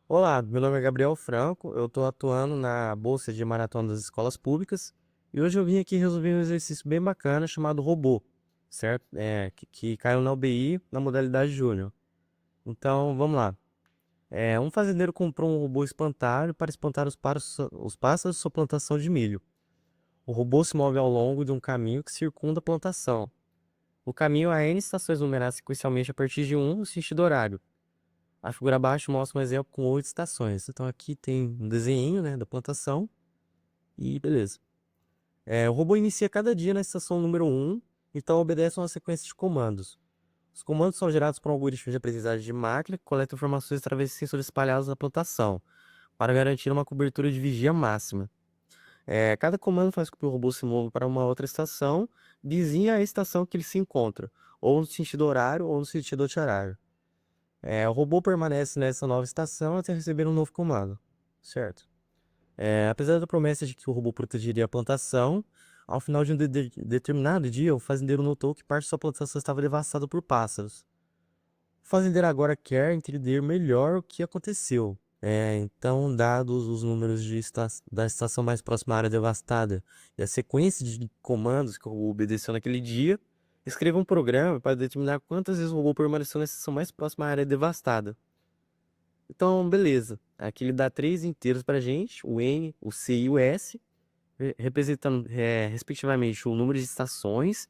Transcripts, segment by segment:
Olá, meu nome é Gabriel Franco, eu estou atuando na Bolsa de Maratona das Escolas Públicas e hoje eu vim aqui resolver um exercício bem bacana chamado robô, certo? Que caiu na UBI na modalidade Júnior. Então, vamos lá. Um fazendeiro comprou um robô espantalho para espantar os pássaros de sua plantação de milho. O robô se move ao longo de um caminho que circunda a plantação. O caminho há N estações numeradas sequencialmente a partir de no sentido horário. A figura abaixo mostra um exemplo com 8 estações. Então aqui tem um desenho, né, da plantação e beleza. O robô inicia cada dia na estação número 1, então obedece a uma sequência de comandos. Os comandos são gerados por um algoritmo de aprendizagem de máquina que coleta informações através de sensores espalhados na plantação, para garantir uma cobertura de vigia máxima. Cada comando faz com que o robô se mova para uma outra estação, vizinha à estação que ele se encontra, ou no sentido horário ou no sentido anti-horário. O robô permanece nessa nova estação até receber um novo comando, certo? Apesar da promessa de que o robô protegeria a plantação, ao final de um determinado dia, o fazendeiro notou que parte de sua plantação estava devastada por pássaros. O fazendeiro agora quer entender melhor o que aconteceu. Então, dados os números da estação mais próxima à área devastada e a sequência de comandos que o robô obedeceu naquele dia, escreva um programa para determinar quantas vezes o robô permaneceu na estação mais próxima à área devastada. Então, beleza. Aqui ele dá três inteiros pra gente, o N, o C e o S, representando, respectivamente, o número de estações,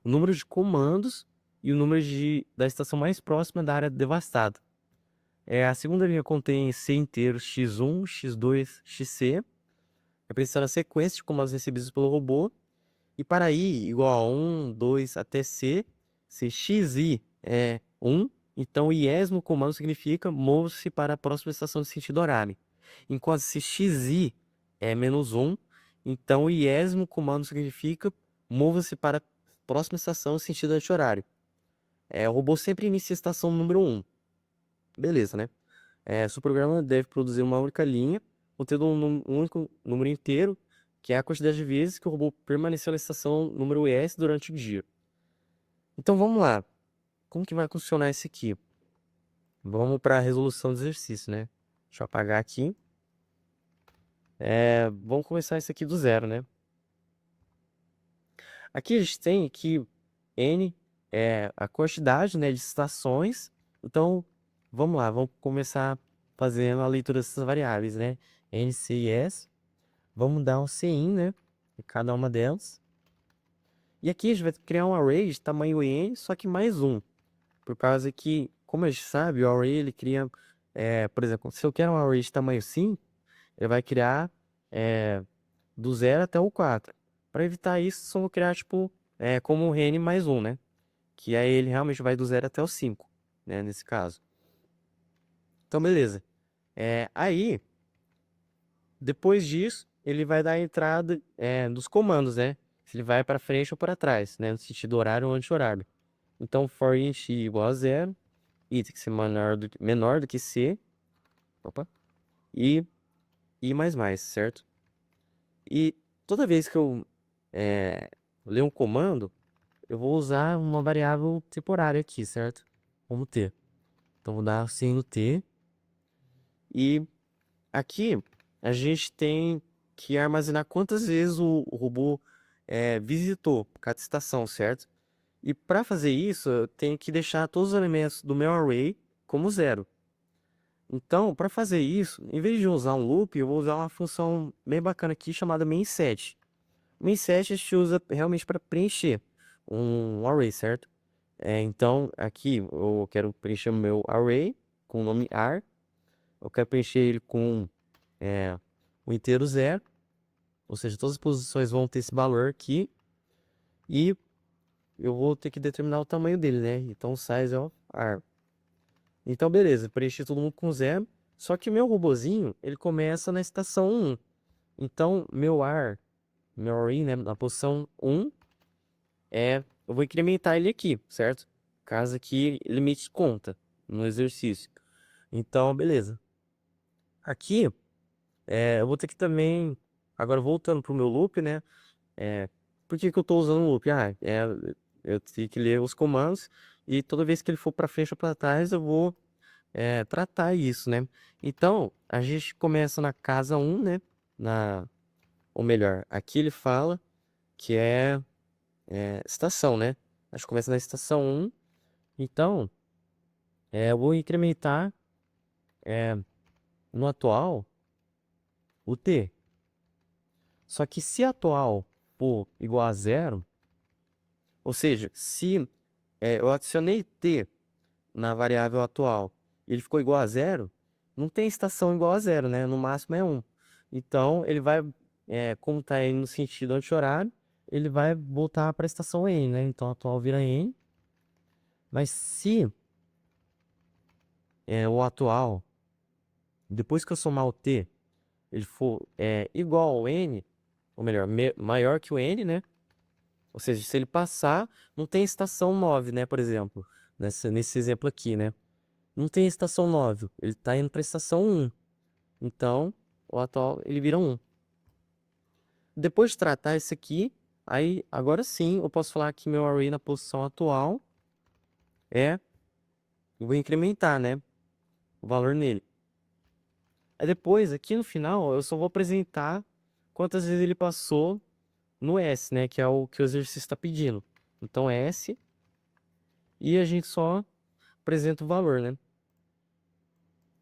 o número de comandos e o número da estação mais próxima da área devastada. A segunda linha contém C inteiros x1, x2, xc, representando a sequência de comandos recebidos pelo robô. E para i igual a 1, 2 até c, se xi é 1, então o iésimo comando significa mova-se para a próxima estação de sentido horário. Enquanto se xi é menos 1, então o iésimo comando significa mova-se para a próxima estação de sentido anti-horário. O robô sempre inicia a estação número 1. Beleza, né? Seu programa deve produzir uma única linha, contendo um único número inteiro, que é a quantidade de vezes que o robô permaneceu na estação número ES durante o dia. Então vamos lá. Como que vai funcionar isso aqui? Vamos para a resolução do exercício, né? Deixa eu apagar aqui. Vamos começar isso aqui do zero, né? Aqui a gente tem que N é a quantidade, né, de estações. Então, vamos lá, vamos começar fazendo a leitura dessas variáveis, né? N, C e S. Vamos dar um CIN, né? Em cada uma delas. E aqui a gente vai criar um array de tamanho N, só que mais um. Por causa que, como a gente sabe, o array ele cria, por exemplo, se eu quero um array de tamanho 5, ele vai criar do 0 até o 4. Para evitar isso, só vou criar tipo como um N mais um, né? Que aí ele realmente vai do 0 até o 5, né? Nesse caso. Então, beleza. Aí, depois disso, ele vai dar a entrada dos comandos, né? Se ele vai para frente ou para trás, né? No sentido horário ou anti-horário. Então, for int igual a 0, i tem que ser menor do que c, opa, e i mais mais, certo? E toda vez que eu ler um comando, eu vou usar uma variável temporária aqui, certo? Como t. Então, vou dar sim no t. E aqui a gente tem que armazenar quantas vezes o robô visitou cada estação, certo? E para fazer isso, eu tenho que deixar todos os elementos do meu array como zero. Então, para fazer isso, em vez de usar um loop, eu vou usar uma função bem bacana aqui chamada mainSet. MainSet a gente usa realmente para preencher um array, certo? Então, aqui eu quero preencher o meu array com o nome ar. Eu quero preencher ele com o inteiro zero. Ou seja, todas as posições vão ter esse valor aqui. E eu vou ter que determinar o tamanho dele, né? Então, size of ar. Então, beleza, preenchi todo mundo com zero. Só que meu robozinho, ele começa na estação 1. Então, meu array, né, na posição 1, eu vou incrementar ele aqui, certo? Caso aqui limite conta no exercício. Então, beleza. Aqui, eu vou ter que também, agora voltando pro meu loop, né? Por que que eu tô usando o loop? Eu tenho que ler os comandos e toda vez que ele for para frente ou para trás, eu vou tratar isso, né? Então, a gente começa na casa um, né? Ou melhor, aqui ele fala que é estação, né? A gente começa na estação um. Então, eu vou incrementar é, no atual o t. Só que se atual for igual a zero, ou seja, se eu adicionei t na variável atual e ele ficou igual a zero, não tem estação igual a zero, né? No máximo é 1. Então, ele vai, como está indo no sentido anti-horário, ele vai voltar para a estação n, né? Então, atual vira n. Mas se o atual, depois que eu somar o t, ele for igual ao n, ou melhor, maior que o n, né? Ou seja, se ele passar, não tem estação 9, né? Por exemplo, nesse exemplo aqui, né? Não tem estação 9, ele está indo para a estação 1. Então, o atual, ele vira 1. Depois de tratar esse aqui, aí, agora sim, eu posso falar que meu array na posição atual eu vou incrementar, né? O valor nele. Aí depois, aqui no final, eu só vou apresentar quantas vezes ele passou no S, né? Que é o que o exercício está pedindo. Então, S. E a gente só apresenta o valor, né?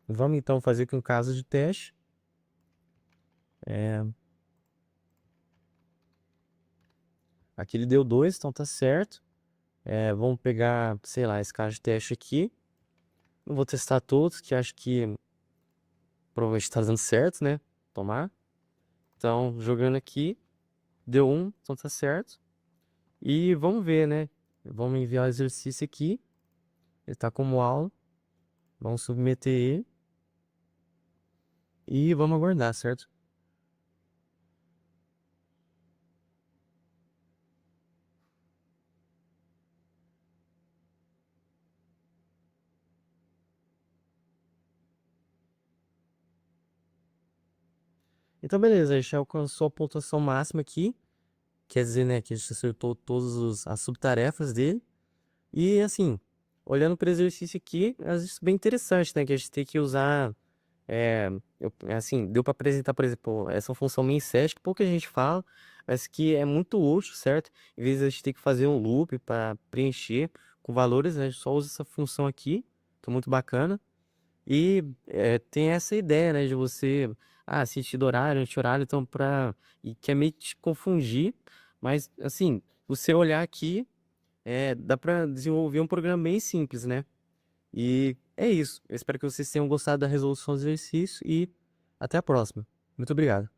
Vamos então fazer aqui um caso de teste. Aqui ele deu 2, então tá certo. Vamos pegar, sei lá, esse caso de teste aqui. Não vou testar todos, que acho que provavelmente está dando certo, né? Tomar. Então, jogando aqui, deu 1, então tá certo. E vamos ver, né? Vamos enviar o exercício aqui. Ele tá como aula. Vamos submeter ele. E vamos aguardar, certo? Então, beleza. A gente alcançou a pontuação máxima aqui. Quer dizer, né, que a gente acertou todas as subtarefas dele. E, assim, olhando para o exercício aqui, é bem interessante, né? Que a gente tem que usar... assim, deu para apresentar, por exemplo, essa função main_set que pouca gente fala, mas que é muito útil, certo? Em vez de a gente ter que fazer um loop para preencher com valores, né, a gente só usa essa função aqui, que é muito bacana. E tem essa ideia, né, de você, sentido horário, anti-horário, então e que é meio que te confundir, mas assim, você olhar aqui, dá para desenvolver um programa bem simples, né? E é isso. Eu espero que vocês tenham gostado da resolução do exercício e até a próxima. Muito obrigado.